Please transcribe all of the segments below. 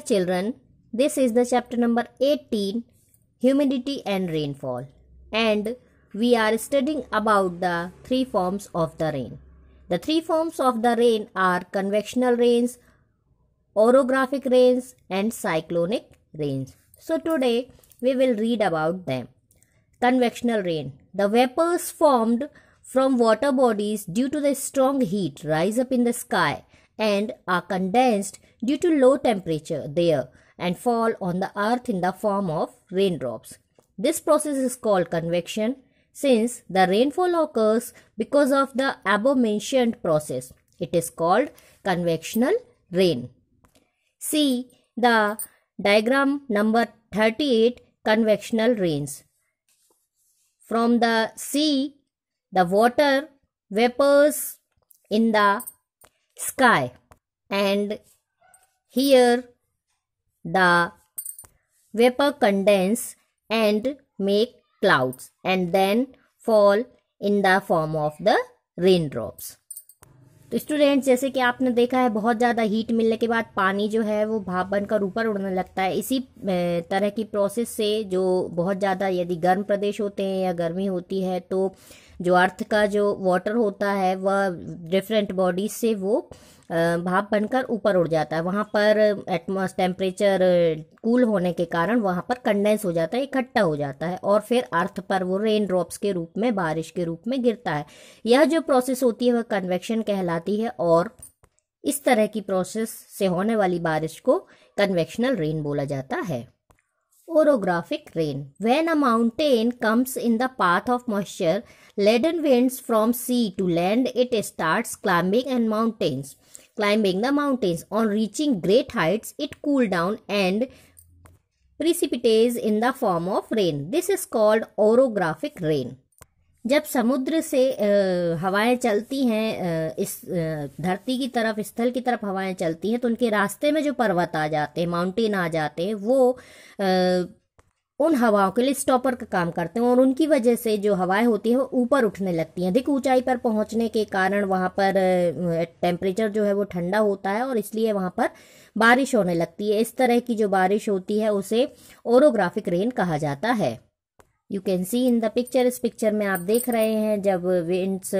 children, this is the chapter number 18, Humidity and Rainfall, and we are studying about the three forms of the rain. The three forms of the rain are convectional rains, orographic rains and cyclonic rains. So today we will read about them. Convectional rain. The vapors formed from water bodies due to the strong heat rise up in the sky and are condensed due to low temperature there and fall on the earth in the form of raindrops. This process is called convection since the rainfall occurs because of the above mentioned process. It is called convectional rain. See the diagram number 38, convectional rains. From the sea, the water vapors in the sky, and here the vapor condense and make clouds and then fall in the form of the raindrops. तो students, जैसे कि आपने देखा है, बहुत ज़्यादा heat मिलने के बाद पानी जो है वो भाप बनकर ऊपर उड़ने लगता है. इसी तरह की प्रोसेस से जो बहुत ज़्यादा यदि गर्म प्रदेश होते हैं या गर्मी होती है तो जो अर्थ का जो वाटर होता है वह डिफरेंट बॉडीज से वो भाप बनकर ऊपर उड़ जाता है. वहाँ पर एटमॉस्फेयर टेम्परेचर कूल होने के कारण वहाँ पर कंडेंस हो जाता है, इकट्ठा हो जाता है और फिर अर्थ पर वो रेन ड्रॉप्स के रूप में, बारिश के रूप में गिरता है. यह जो प्रोसेस होती है वह कन्वेक्शन कहलाती है और इस तरह की प्रोसेस से होने वाली बारिश को कन्वेक्शनल रेन बोला जाता है. Orographic rain. When a mountain comes in the path of moisture, laden winds from sea to land, it starts climbing the mountains. On reaching great heights, it cool down and precipitates in the form of rain. This is called orographic rain. जब समुद्र से हवाएं चलती हैं, इस धरती की तरफ, स्थल की तरफ हवाएं चलती हैं तो उनके रास्ते में जो पर्वत आ जाते हैं, माउंटेन आ जाते हैं, वो उन हवाओं के लिए स्टॉपर का काम करते हैं और उनकी वजह से जो हवाएं होती हैं वो ऊपर उठने लगती हैं. अधिक ऊंचाई पर पहुंचने के कारण वहां पर टेम्परेचर जो है वो ठंडा होता है और इसलिए वहां पर बारिश होने लगती है. इस तरह की जो बारिश होती है उसे ओरोग्राफिक रेन कहा जाता है. You can see in the picture. इस पिक्चर में आप देख रहे हैं जब विंड्स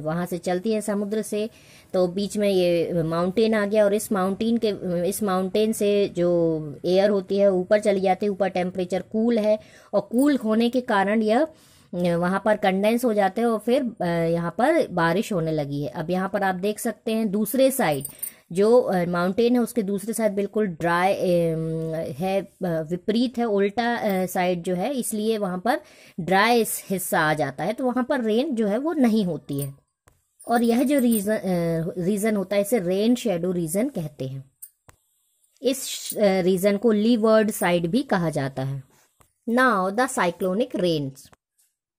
वहाँ से चलती हैं समुद्र से तो बीच में ये माउंटेन आ गया और इस माउंटेन से जो एयर होती है ऊपर चली जाती है. ऊपर टेम्परेचर कूल है और कूल होने के कारण यह वहाँ पर कंडेंस हो जाते हैं और फिर यहाँ पर बारिश होने लगी है. अब यहाँ पर आप देख सकते हैं दूसरे साइड जो माउंटेन है उसके दूसरे साइड बिल्कुल ड्राई है, विपरीत है, उल्टा साइड जो है, इसलिए वहाँ पर ड्राई हिस्सा आ जाता है तो वहाँ पर रेन जो है वो नहीं होती है. और यह जो रीजन होता है इसे रेन शेडो रीजन कहते हैं. इस रीजन को लीवर्ड साइड भी कहा जाता है. Now the cyclonic rains.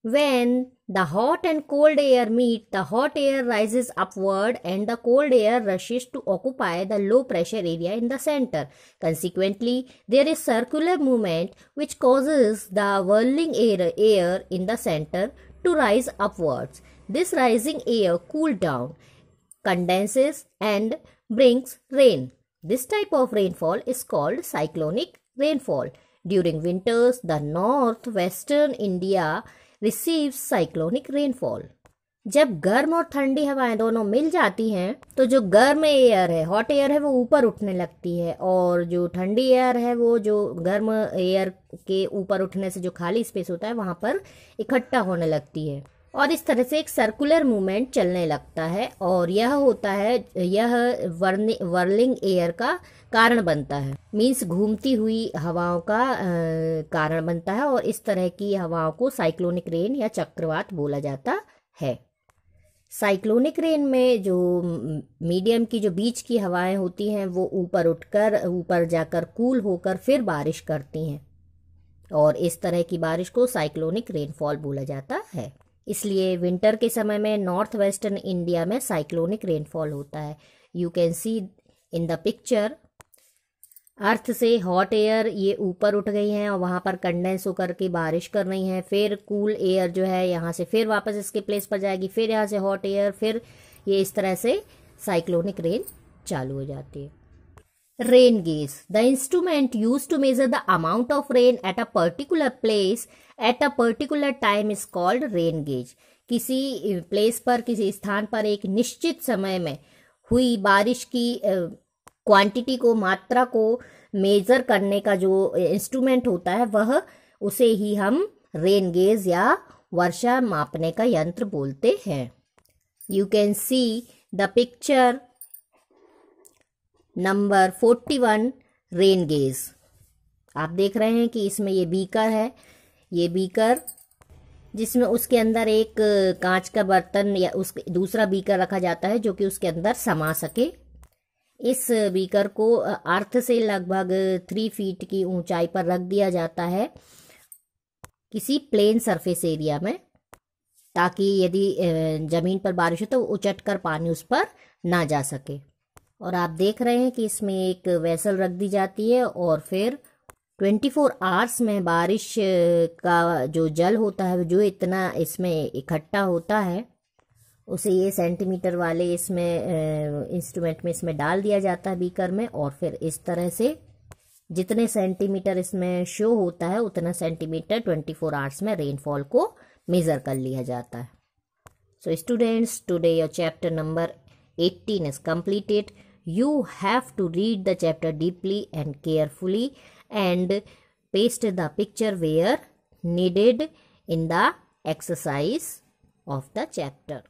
When the hot and cold air meet, the hot air rises upward and the cold air rushes to occupy the low pressure area in the center. Consequently, there is circular movement which causes the whirling air in the center to rise upwards. This rising air cools down, condenses and brings rain. This type of rainfall is called cyclonic rainfall. During winters, the northwestern India receives cyclonic rainfall. जब गर्म और ठंडी हवाएं दोनों मिल जाती हैं तो जो गर्म एयर है, हॉट एयर है, वो ऊपर उठने लगती है और जो ठंडी एयर है वो जो गर्म एयर के ऊपर उठने से जो खाली स्पेस होता है वहां पर इकट्ठा होने लगती है और इस तरह से एक सर्कुलर मूवमेंट चलने लगता है और यह वर्लिंग एयर का कारण बनता है, मीन्स घूमती हुई हवाओं का कारण बनता है और इस तरह की हवाओं को साइक्लोनिक रेन या चक्रवात बोला जाता है. साइक्लोनिक रेन में जो मीडियम की, जो बीच की हवाएं होती हैं वो ऊपर जाकर कूल होकर फिर बारिश करती हैं और इस तरह की बारिश को साइक्लोनिक रेनफॉल बोला जाता है. इसलिए विंटर के समय में नॉर्थ वेस्टर्न इंडिया में साइक्लोनिक रेनफॉल होता है. You can see in the picture. Earth से हॉट एयर ये ऊपर उठ गई हैं और वहाँ पर कंडेंस होकर के बारिश कर रही हैं. फिर कूल एयर जो है यहाँ से फिर वापस इसके प्लेस पर जाएगी, फिर यहाँ से हॉट एयर, फिर ये इस तरह से साइक्लोनिक रेन चालू हो जाती है. Rain gauge. The instrument used to measure the amount of rain at a particular place at a particular time is called rain gauge. किसी प्लेस पर, किसी स्थान पर एक निश्चित समय में हुई बारिश की क्वांटिटी को, मात्रा को मेजर करने का जो इंस्ट्रूमेंट होता है वह, उसे ही हम रेन गेज या वर्षा मापने का यंत्र बोलते हैं. You can see the picture number 41 rain gauge. आप देख रहे हैं कि इसमें ये बीकर है, ये बीकर जिसमें उसके अंदर एक कांच का बर्तन या उस दूसरा बीकर रखा जाता है जो कि उसके अंदर समा सके. इस बीकर को अर्थ से लगभग 3 फीट की ऊंचाई पर रख दिया जाता है किसी प्लेन सरफेस एरिया में, ताकि यदि जमीन पर बारिश हो तो उचट कर पानी उस पर ना जा सके. और आप देख रहे हैं कि इसमें एक वेसल रख दी जाती है और फिर 24 आवर्स में बारिश का जो जल होता है, जो इतना इसमें इकट्ठा होता है, उसे ये सेंटीमीटर वाले इसमें इंस्ट्रूमेंट में इसमें डाल दिया जाता है बीकर में. और फिर इस तरह से जितने सेंटीमीटर इसमें शो होता है उतना सेंटीमीटर 24 आवर्स में रेनफॉल को मेजर कर लिया जाता है. So students, today your chapter number 18 is completed. You have to read the chapter deeply and carefully and paste the picture where needed in the exercise of the chapter.